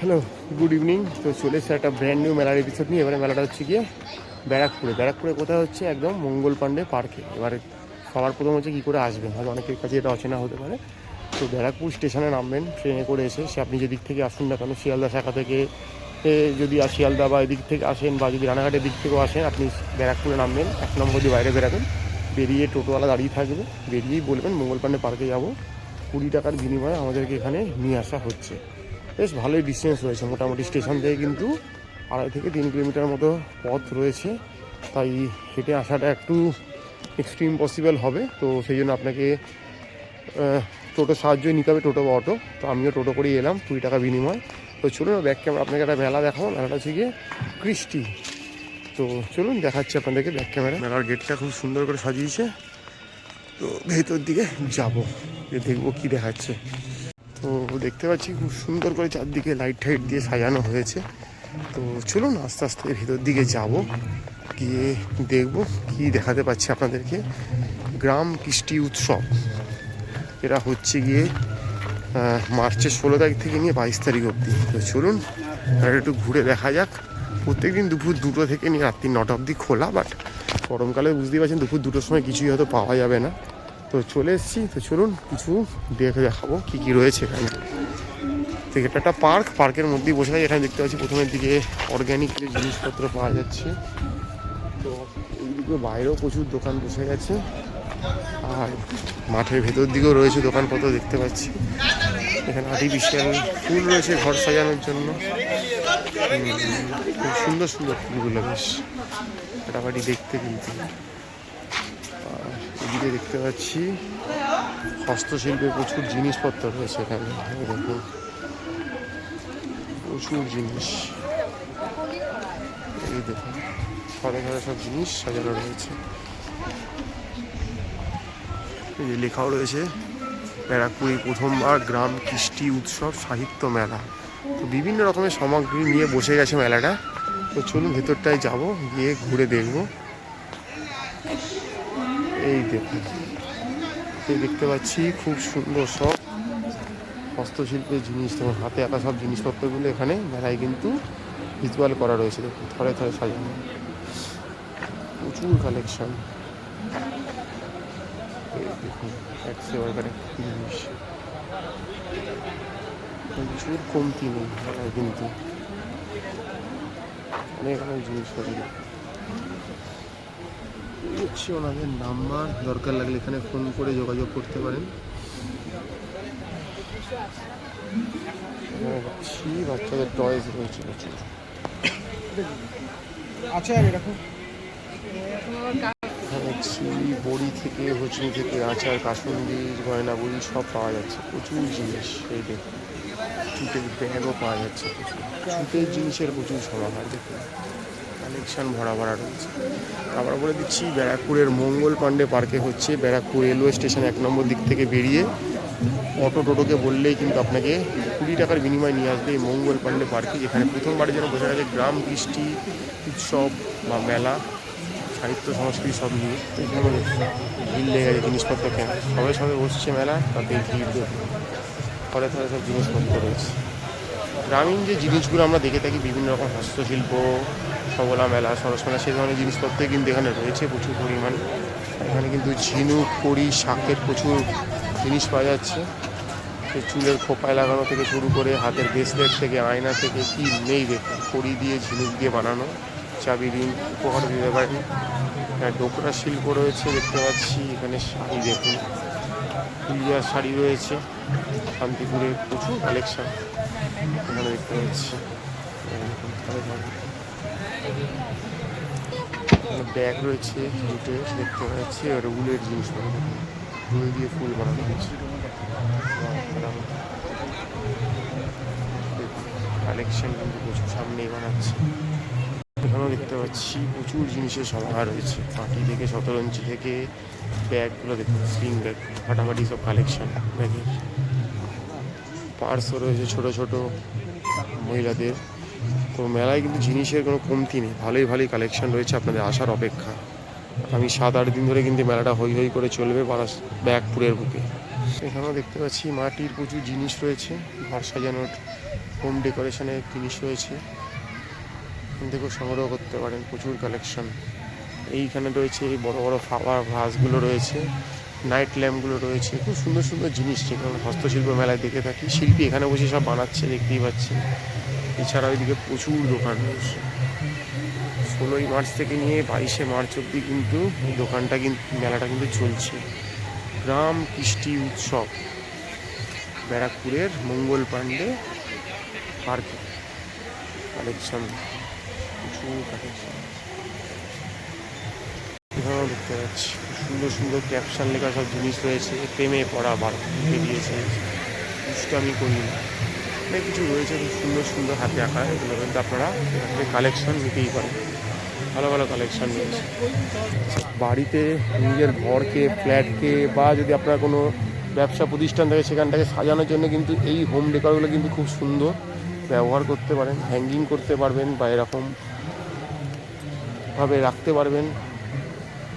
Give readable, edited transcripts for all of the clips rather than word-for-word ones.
Hello, good evening. তো চলে এসেছে একটা ব্র্যান্ড নিউ মেলার এপিসোড নিয়ে। এবারে মেলাটা হচ্ছে গিয়ে ব্যারাকপুরে কোথায় হচ্ছে, একদম মঙ্গল পাণ্ডে পার্কে। এবারে সবার প্রথম হচ্ছে কী করে আসবেন, হয়তো অনেকের কাছে এটা অচেনা হতে পারে। তো ব্যারাকপুর স্টেশনে নামবেন ট্রেনে করে এসে, সে আপনি যেদিক থেকে আসুন না কেন, শিয়ালদা শাখা থেকে যদি শিয়ালদা বা এদিক থেকে আসেন, বা যদি রানাঘাটের দিক থেকেও আসেন, আপনি ব্যারাকপুরে নামবেন। 1 নম্বর দিয়ে বাইরে বেরাবেন, বেরিয়ে টোটোওয়ালা দাঁড়িয়ে থাকবে, বেরিয়েই বলবেন মঙ্গল পাণ্ডে পার্কে যাবো, 20 টাকার বিনিময়ে আমাদেরকে এখানে নিয়ে আসা হচ্ছে। বেশ ভালোই ডিস্টেন্স রয়েছে, মোটামুটি স্টেশন থেকে কিন্তু 2.5 থেকে 3 কিলোমিটার মতো পথ রয়েছে। তাই হেঁটে আসাটা একটু এক্সট্রিম পসিবল হবে। তো সেই জন্য আপনাকে টোটো সাহায্যই নিতে হবে, টোটো বা অটো। তো আমিও টোটো করেই এলাম 20 টাকা বিনিময়। তো চলুন ব্যাক ক্যামেরা আপনাকে একটা মেলা দেখাবো। মেলাটা হচ্ছে গিয়ে কৃষ্টি। তো চলুন দেখাচ্ছি আপনাদেরকে ব্যাক ক্যামেরা। মেলার গেটটা খুব সুন্দর করে সাজিয়েছে। তো ভেতর দিকে যাবো, দেখবো কী দেখাচ্ছে। তো দেখতে পাচ্ছি খুব সুন্দর করে চারদিকে লাইট টাইট দিয়ে সাজানো হয়েছে। তো চলুন আস্তে আস্তে ভিতর দিকে যাব, গিয়ে দেখব কি দেখাতে পাচ্ছি আপনাদেরকে। গ্রাম কৃষ্টি উৎসব, এটা হচ্ছে গিয়ে মার্চের 16 তারিখ থেকে নিয়ে 22 তারিখ অবধি। তো চলুন একটু ঘুরে দেখা যাক। প্রত্যেকদিন দুপুর 2টো থেকে নিয়ে রাত্রি 9টা অবধি খোলা, বাট গরমকালে বুঝতেই পারছেন দুপুর 2টোর সময় কিছুই হয়তো পাওয়া যাবে না। তো চলে এসেছি, তো চলুন কিছু দেখাবো কী কী রয়েছে এখানে। তো এটা একটা পার্কের মধ্যেই বসে যায়। এখানে দেখতে পাচ্ছি প্রথমের দিকে অর্গ্যানিক যে জিনিসপত্র পাওয়া যাচ্ছে। তো এইদিকে বাইরেও প্রচুর দোকান বসে গেছে, আর মাঠের ভেতর দিকেও রয়েছে দোকানপত্র দেখতে পাচ্ছি। এখানে আর্টিফিশিয়াল ফুল রয়েছে ঘর সাজানোর জন্য, খুব সুন্দর সুন্দর ফুলগুলো, বেশ ফাটাফাটি দেখতে কিন্তু। আর এদিকে দেখতে পাচ্ছি হস্তশিল্পের প্রচুর জিনিসপত্র রয়েছে এখানে, দেখুন প্রচুর জিনিস। এই দেখুন ঘরে ঘরে সব জিনিস সাজানো রয়েছে। এই যে লেখাও রয়েছে ব্যারাকপুরে প্রথমবার গ্রাম কৃষ্টি উৎসব সাহিত্য মেলা। তো বিভিন্ন রকমের সামগ্রী নিয়ে বসে গেছে মেলাটা। তো চলুন ভেতরটায় যাব, গিয়ে ঘুরে দেখব। এই দেখুন, এই দেখতে পাচ্ছি খুব সুন্দর সব হস্তশিল্পের জিনিস, যেমন হাতে আঁকা সব জিনিসপত্রগুলো এখানে মেলায় কিন্তু ভিজুয়াল করা রয়েছে। দেখুন থরে থরে সাজানো, প্রচুর কালেকশন। দেখুন একেবারে জিনিস, প্রচুর কমতি নেই মেলায় কিন্তু, অনেক অনেক জিনিস হচ্ছে। ওনাদের নাম্বার দরকার লাগলে এখানে ফোন করে যোগাযোগ করতে পারেন। বাচ্চাদের টয়েস রয়েছে প্রচুর। আচ্ছা এরকম বড়ি থেকে হোচনি থেকে আচার, কাসুন্দি, গয়না বড়ি সব পাওয়া যাচ্ছে, প্রচুর জিনিস। এই দেখুন জুটের ব্যাগও পাওয়া যাচ্ছে, প্রচুর জুটের জিনিসের প্রচুর সমাহার। দেখুন কালেকশান ভরা ভরা রয়েছে। আবার বলে দিচ্ছি ব্যারাকপুরের মঙ্গল পাণ্ডে পার্কে হচ্ছে, ব্যারাকপুর রেলওয়ে স্টেশন 1 নম্বর দিক থেকে বেরিয়ে অটো টোটোকে বললেই কিন্তু আপনাকে 20 টাকার বিনিময় নিয়ে আসবে এই মঙ্গল পাণ্ডে পার্কে, যেখানে প্রথমবারের জন্য বসে গেছে গ্রাম কৃষ্টি উৎসব বা মেলা, সাহিত্য সংস্কৃতি সব নিয়ে। এখানে ভিড় লেগে গেছে জিনিসপত্র কেন, সবাই বসছে মেলা, তাতে ভিড় দেখুন ঘরে ঘরে সব জিনিসপত্র রয়েছে। গ্রামীণ যে জিনিসগুলো আমরা দেখে থাকি, বিভিন্ন রকম হস্তশিল্প, সবলা মেলা, সরস মেলা, সেই ধরনের জিনিসপত্রই কিন্তু এখানে রয়েছে প্রচুর পরিমাণ। এখানে কিন্তু ঝিনুক, কড়ি, শাঁখের প্রচুর জিনিস পাওয়া যাচ্ছে। চুলের খোপায় লাগানো থেকে শুরু করে হাতের ব্রেসলেট থেকে আয়না থেকে কি নেই দেখুন, কড়ি দিয়ে ঝিনুক দিয়ে বানানো চাবি রিং উপহার দিতে পারেন। ডোকরা শিল্প রয়েছে দেখতে পাচ্ছি। এখানে শাড়ি দেখুন, ফুলিয়ার শাড়ি রয়েছে, শান্তিপুরের প্রচুর কালেকশন এখানে দেখতে পাচ্ছি। ব্যাগ রয়েছে জুটের দেখতে পাচ্ছি, আর উলের জিনিস উল দিয়ে ফুল বানানো হয়েছে। কালেকশন কিন্তু প্রচুর সামনেই বানাচ্ছে। এখানেও দেখতে পাচ্ছি প্রচুর জিনিসের সমাহার রয়েছে, পাটি থেকে শতরঞ্চি থেকে ব্যাগগুলো দেখুন, স্লিং ব্যাগ ফাটাফাটি সব কালেকশন ব্যাগের। পার্সও রয়েছে ছোটো ছোটো মহিলাদের। তো মেলায় কিন্তু জিনিসের কোনো কমতি নেই, ভালোই কালেকশন রয়েছে, আপনাদের আসার অপেক্ষা। আমি 7-8 দিন ধরে কিন্তু মেলাটা হই করে চলবে ব্যারাকপুরের বুকে। এখানেও দেখতে পাচ্ছি মাটির প্রচুর জিনিস রয়েছে, ঘর সাজানোর হোম ডেকোরেশনের জিনিস রয়েছে, এখান থেকেও সংগ্রহ করতে পারেন, প্রচুর কালেকশন। এইখানে রয়েছে বড় বড় ফ্লাওয়ার ভাসগুলো রয়েছে, নাইট ল্যাম্পগুলো রয়েছে, খুব সুন্দর সুন্দর জিনিস যেখানে হস্তশিল্প মেলায় দেখে থাকি। শিল্পী এখানে বসে সব বানাচ্ছে, দেখতেই পাচ্ছি। এছাড়াও ওইদিকে প্রচুর দোকান রয়েছে। 16ই মার্চ থেকে নিয়ে 22শে মার্চ অবধি কিন্তু এই দোকানটা কিন্তু মেলাটা কিন্তু চলছে। গ্রাম কৃষ্টি উৎসব, ব্যারাকপুরের মঙ্গল পাণ্ডে পার্কে কালেকশন, প্রচুর কালেকশন এখানেও দেখতে পাচ্ছি। সুন্দর সুন্দর ক্যাপশন লেখা সব জিনিস রয়েছে। প্রেমে পড়া বেরিয়েছে, দুষ্টামি করি না, অনেক কিছু রয়েছে খুব সুন্দর সুন্দর হাতে আঁকা। এগুলো কিন্তু আপনারা এখান থেকে কালেকশন নিতেই পারেন, ভালো ভালো কালেকশন রয়েছে। বাড়িতে নিজের ঘরকে, ফ্ল্যাটকে বা যদি আপনার কোনো ব্যবসা প্রতিষ্ঠান থাকে সেখানটাকে সাজানোর জন্য কিন্তু এই হোম ডেকোরগুলো কিন্তু খুব সুন্দর ব্যবহার করতে পারেন। হ্যাঙ্গিং করতে পারবেন বা এরকমভাবে রাখতে পারবেন,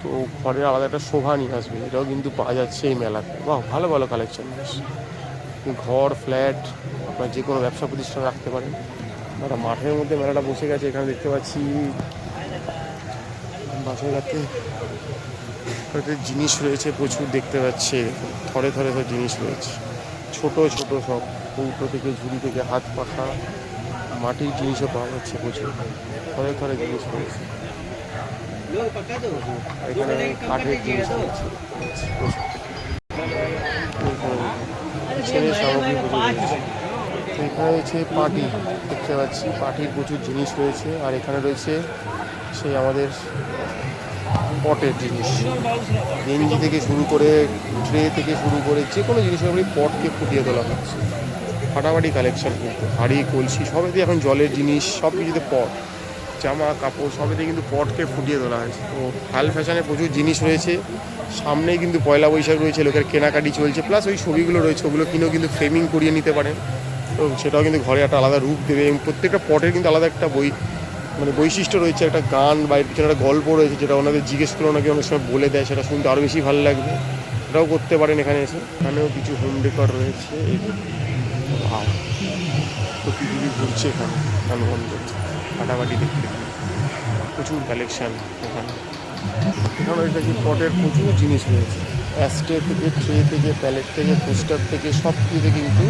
তো ঘরের আলাদা একটা শোভা নিয়ে আসবে। এটাও কিন্তু পাওয়া যাচ্ছে এই মেলাতে। বাহ, ভালো ভালো কালেকশন রয়েছে। ঘর, ফ্ল্যাট, আপনার যে কোনো ব্যবসা প্রতিষ্ঠান রাখতে পারেন। একটা মাঠের মধ্যে মেলাটা বসে গেছে, এখানে দেখতে পাচ্ছি বাসাঘাটে জিনিস রয়েছে প্রচুর, দেখতে পাচ্ছি থরে থরে সব জিনিস রয়েছে, ছোট ছোট সব কৌটো থেকে, ঝুড়ি থেকে, হাত পাখা, মাটির জিনিসও পাওয়া যাচ্ছে প্রচুর, থরে থরে জিনিস রয়েছে। এখানে কাঠের জিনিস রয়েছে, ছেলের সামগ্রী প্রচুর রয়েছে। এখানে রয়েছে পাটি, দেখতে পাচ্ছি পাটির প্রচুর জিনিস রয়েছে। আর এখানে রয়েছে সেই আমাদের পটের জিনিস, গেঞ্জি থেকে শুরু করে, ট্রে থেকে শুরু করে যে কোনো জিনিসের উপরে পটকে ফুটিয়ে তোলা হচ্ছে। ফাটাফাটি কালেকশন কিন্তু, হাঁড়ি কলসি সবেতে এখন জলের জিনিস, সব কিছুতে পট, জামা কাপড় সবেতে কিন্তু পটকে ফুটিয়ে তোলা হয়েছে। তো হাল ফ্যাশনে প্রচুর জিনিস রয়েছে। সামনেই কিন্তু পয়লা বৈশাখ রয়েছে, লোকের কেনাকাটি চলছে, প্লাস ওই ছবিগুলো রয়েছে ওগুলো কিনেও কিন্তু ফ্রেমিং করিয়ে নিতে পারেন। তো সেটাও কিন্তু ঘরে একটা আলাদা রূপ দেবে। এবং প্রত্যেকটা পটের কিন্তু আলাদা একটা বৈশিষ্ট্য রয়েছে, একটা গান বা এর পিছনে একটা গল্প রয়েছে, যেটা ওনাদের জিজ্ঞেস করে ওনাকে অনেক সময় বলে দেয়, সেটা শুনতে আরও বেশি ভালো লাগবে। এটাও করতে পারেন এখানে এসে। এখানেও কিছু হোম ডেকর রয়েছে। তো পৃথিবী ঘুরছে এখানে আনন্দ ফাটাফাটি দেখতে, প্রচুর কালেকশান এখানে। এখানে দেখি পটের প্রচুর জিনিস রয়েছে, অ্যাস্টে থেকে, ট্রে থেকে, প্যালেট থেকে, পোস্টার থেকে, সব কিছুতে কিন্তু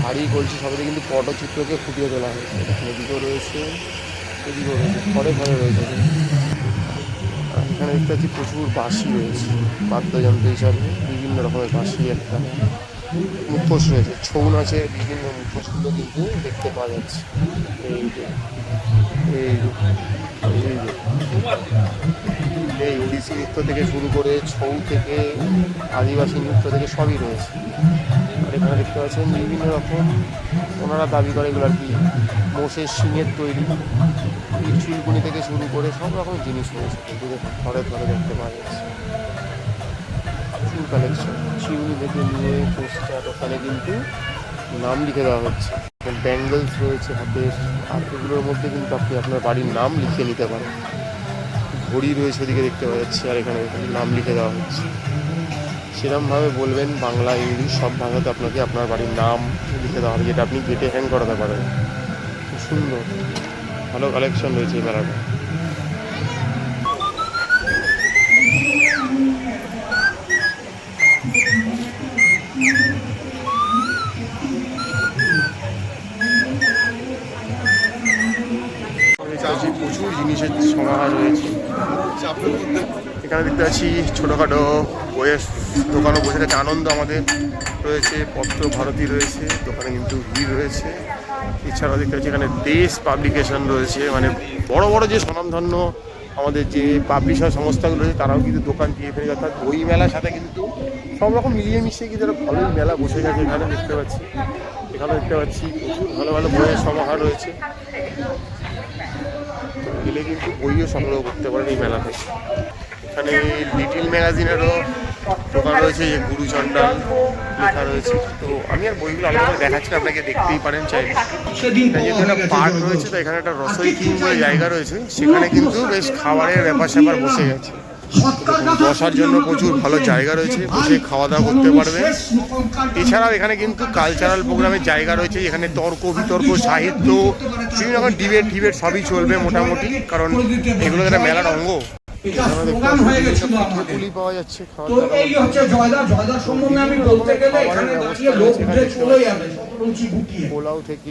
হাড়ি কলসি সবাইতে কিন্তু পটচিত্রকে ফুটিয়ে তোলা হয়েছে। এদিকেও রয়েছে, এদিকেও রয়েছে, ঘরে ঘরে রয়েছে। আর এখানে দেখতে পাচ্ছি প্রচুর বাঁশি রয়েছে, বাদ্যযন্ত্র হিসাবে বিভিন্ন রকমের বাঁশি, একটা মুখোশ রয়েছে, ছৌ নাচে বিভিন্ন মুখোশগুলো কিন্তু দেখতে পাওয়া যাচ্ছে। এই যে এই ওড়িশি নৃত্য থেকে শুরু করে, ছৌ থেকে, আদিবাসী নৃত্য থেকে সবই রয়েছে। আর এখানে দেখতে পাচ্ছেন বিভিন্ন রকম, ওনারা দাবি করে এগুলো আর কি মোষের শিঙের তৈরি, চুলকুনি থেকে শুরু করে সব রকম জিনিস রয়েছে কিন্তু ঘরে ঘরে দেখতে পাওয়া যাচ্ছে। প্রচুর কালেকশন, চিউনি থেকে নিয়ে পোস্টার, ওখানে কিন্তু নাম লিখে দেওয়া হচ্ছে। ব্যাঙ্গলস রয়েছে হাতের, আর এগুলোর মধ্যে কিন্তু আপনি আপনার বাড়ির নাম লিখে নিতে পারেন। ঘড়ি রয়েছে ওদিকে দেখতে পাওয়া যাচ্ছে, আর এখানে নাম লিখে দেওয়া হচ্ছে। সেরকমভাবে বলবেন, বাংলা ইংলিশ সব ভাষাতে আপনাকে আপনার বাড়ির নাম লিখে দেওয়া হবে, যেটা আপনি গেটে হ্যাং করাতে পারেন। খুব সুন্দর, ভালো কালেকশন রয়েছে এই মেলাটা। প্রচুর জিনিসের সমাহার রয়েছে এখানে। দেখতে পাচ্ছি ছোটোখাটো বইয়ের দোকানও বসে গেছে। আনন্দ আমাদের রয়েছে, পত্র ভারতী রয়েছে, দোকানে কিন্তু ভিড় রয়েছে। এছাড়াও দেখতে পাচ্ছি এখানে দেশ পাবলিকেশন রয়েছে, মানে বড় বড় যে স্বনামধন্য আমাদের যে পাবলিশার সংস্থাগুলো রয়েছে তারাও কিন্তু দোকান দিয়ে ফেলে। অর্থাৎ বই মেলার সাথে কিন্তু সব রকম মিলিয়ে মিশিয়ে কিন্তু একটা ভালোই মেলা বসে গেছে এখানে দেখতে পাচ্ছি। এখানে দেখতে পাচ্ছি প্রচুর ভালো ভালো বইয়ের সমাহার রয়েছে, গেলে কিন্তু বইও সংগ্রহ করতে পারেন এই মেলা থেকে। এখানে লিটিল ম্যাগাজিনেরও দোকান রয়েছে, যে গুরুচণ্ডাল লেখা রয়েছে। তো আমি আর বইগুলো আলাদা দেখাচ্ছি না, আপনাকে দেখতেই পারেন চাইলে। যেহেতু একটা পার্ক রয়েছে, তো এখানে একটা রসই কিং বলে জায়গা রয়েছে, সেখানে কিন্তু বেশ খাবারের ব্যাপার স্যাপার বসে গেছে। বসার জন্য প্রচুর ভালো জায়গা রয়েছে, বসে খাওয়া দাওয়া করতে পারবেন। এছাড়াও এখানে কিন্তু কালচারাল প্রোগ্রামের জায়গা রয়েছে, এখানে তর্ক বিতর্ক, সাহিত্য, বিভিন্ন রকম ডিবেট সবই চলবে মোটামুটি, কারণ এগুলো একটা মেলার অঙ্গ। পাওয়া যাচ্ছে পোলাও থেকে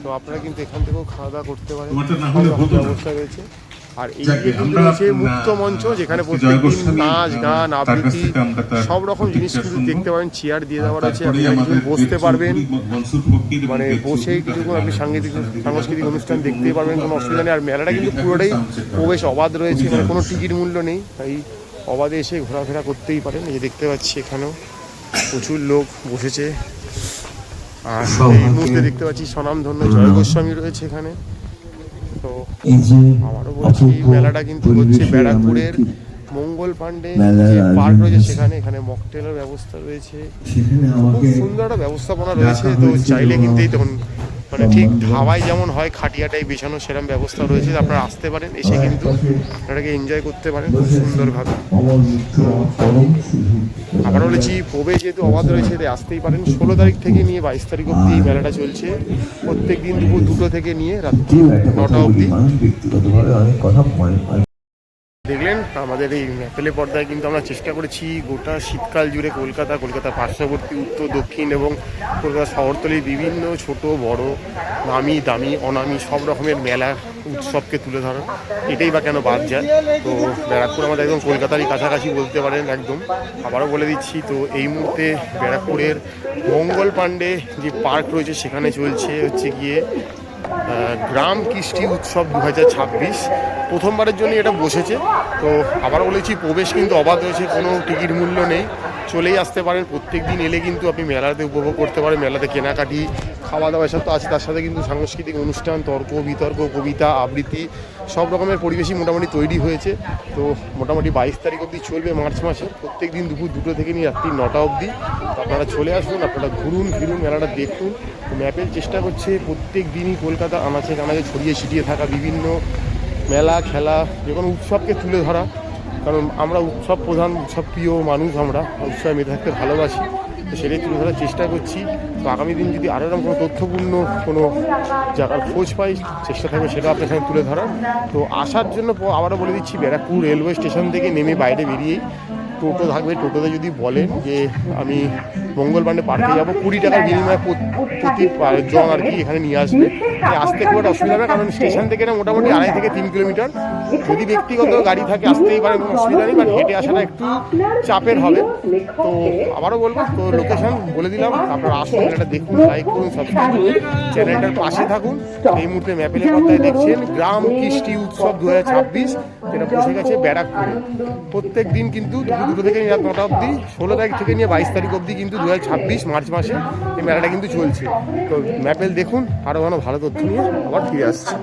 তো আপনারা কিন্তু এখান থেকেও খাওয়া দাওয়া করতে পারেন, ব্যবস্থা রয়েছে। আর এই রয়েছে মুক্ত মঞ্চ, যেখানে প্রত্যেকদিন নাচ গান আবৃত্তি সব রকম জিনিস কিন্তু দেখতে পাবেন। চেয়ার দিয়ে দেওয়া রয়েছে, আপনি একজন বসতে পারবেন, মানে বসে কিছুক্ষণ আপনি সাংস্কৃতিক অনুষ্ঠান দেখতেই পারবেন, কোনো অসুবিধা নেই। আর মেলাটা কিন্তু পুরোটাই প্রবেশ অবাধ রয়েছে, মানে কোনো টিকিট মূল্য নেই, তাই অবাধে এসে ঘোরাফেরা করতেই পারেন। এই দেখতে পাচ্ছি এখানেও প্রচুর লোক বসেছে। আর এই মুহূর্তে দেখতে পাচ্ছি স্বনামধন্য জয় গোস্বামী রয়েছে এখানে। তো আবারও বলছি, মেলাটা কিন্তু হচ্ছে ব্যারাকপুরের মঙ্গল পাণ্ডে যে পার্ক রয়েছে সেখানে, এখানে মকটেলের ব্যবস্থা রয়েছে, খুব সুন্দর একটা ব্যবস্থাপনা রয়েছে। তো চাইলে কিন্তু তখন মানে ঠিক ধাবায় যেমন হয় খাটিয়াটাই বিছানো, সেরকম ব্যবস্থা রয়েছে, আপনারা আসতে পারেন, এসে কিন্তু এটাকে এনজয় করতে পারেন খুব সুন্দরভাবে। আবার বলেছি, প্রবেশ যেহেতু অবাধ রয়েছে তাই আসতেই পারেন। 16 তারিখ থেকে নিয়ে 22 তারিখ অবধি এই মেলাটা চলছে, প্রত্যেক দিন দুপুর 2টো থেকে নিয়ে রাত্রি 9টা অবধি। দেখলেন আমাদের এই ম্যাপেলে পর্দায় কিন্তু আমরা চেষ্টা করেছি গোটা শীতকাল জুড়ে কলকাতা পার্শ্ববর্তী উত্তর দক্ষিণ এবং কলকাতা শহরতলির বিভিন্ন ছোট বড় নামি দামি অনামি সব রকমের মেলা উৎসবকে তুলে ধরা। এটাই বা কেন বাদ যায়। তো ব্যারাকপুর আমাদের একদম কলকাতারই কাছাকাছি বলতে পারেন একদম। আবারও বলে দিচ্ছি, তো এই মুহূর্তে ব্যারাকপুরের মঙ্গল পাণ্ডে যে পার্ক রয়েছে সেখানে চলছে হচ্ছে গিয়ে গ্রাম কৃষ্টি উৎসব 2026। প্রথমবারের জন্য এটা বসেছে। তো আবার বলেছি, প্রবেশ কিন্তু অবাধ রয়েছে, কোনো টিকিট মূল্য নেই, চলেই আসতে পারেন। প্রত্যেক দিন এলে কিন্তু আপনি মেলাতে উপভোগ করতে পারেন, মেলাতে কেনাকাটি খাওয়া দাওয়া এসব তো আছে, তার সাথে কিন্তু সাংস্কৃতিক অনুষ্ঠান, তর্ক বিতর্ক, কবিতা আবৃত্তি সব রকমের পরিবেশই মোটামুটি তৈরি হয়েছে। তো মোটামুটি 22 তারিখ অবধি চলবে মার্চ মাসে, প্রত্যেক দিন দুপুর 2টো থেকে নিয়ে রাত্রি 9টা অবধি। তো আপনারা চলে আসুন, আপনারা ঘুরুন ফিরুন, মেলাটা দেখুন। ম্যাপের চেষ্টা করছে প্রত্যেক দিনই কলকাতা আনাচে কানাচে ছড়িয়ে ছিটিয়ে থাকা বিভিন্ন মেলা খেলা যে কোনো উৎসবকে তুলে ধরা, কারণ আমরা উৎসব প্রধান উৎসব প্রিয় মানুষ, আমরা উৎসবে মেতে থাকতে ভালোবাসি, তো সেটাই তুলে ধরার চেষ্টা করছি। তো আগামী দিন যদি আরও এরকম কোনো তথ্যপূর্ণ কোনো জায়গার খোঁজ পাই, চেষ্টা থাকবে সেটা আপনার সাথে তুলে ধরার। তো আসার জন্য আবারও বলে দিচ্ছি, ব্যারাকপুর রেলওয়ে স্টেশন থেকে নেমে বাইরে বেরিয়েই টোটো থাকবে, টোটোতে যদি বলেন যে আমি মঙ্গল পাণ্ডে পার্কে যাবো, 20 টাকার বিনিময়ে প্রতি জন আর কি এখানে নিয়ে আসবে। আসতে খুব একটা অসুবিধা হবে, কারণ স্টেশন থেকে না মোটামুটি 2.5 থেকে 3 কিলোমিটার। যদি ব্যক্তিগত গাড়ি থাকে আসতেই পারে, কোনো অসুবিধা নেই, বাট হেঁটে আসাটা একটু চাপের হবে। তো আবারও বলবো, তো লোকেশন বলে দিলাম, আপনারা আসুন, এটা দেখুন, লাইক করুন, সাবস্ক্রাইব করুন, চ্যানেলটার পাশে থাকুন। এই মুহূর্তে ম্যাপেলের পর্দায় দেখছেন গ্রাম কৃষ্টি উৎসব 2026, যেটা বসে গেছে ব্যারাকপুরে। প্রত্যেক দিন কিন্তু 2টো থেকে রাত 9টা অবধি, 16 তারিখ থেকে নিয়ে 22 তারিখ অবধি কিন্তু 2026 মার্চ মাসে এই মেলাটা কিন্তু চলছে। তো ম্যাপেল দেখুন, আরও ভালো তথ্য নিয়ে আবার ফিরে আসছে।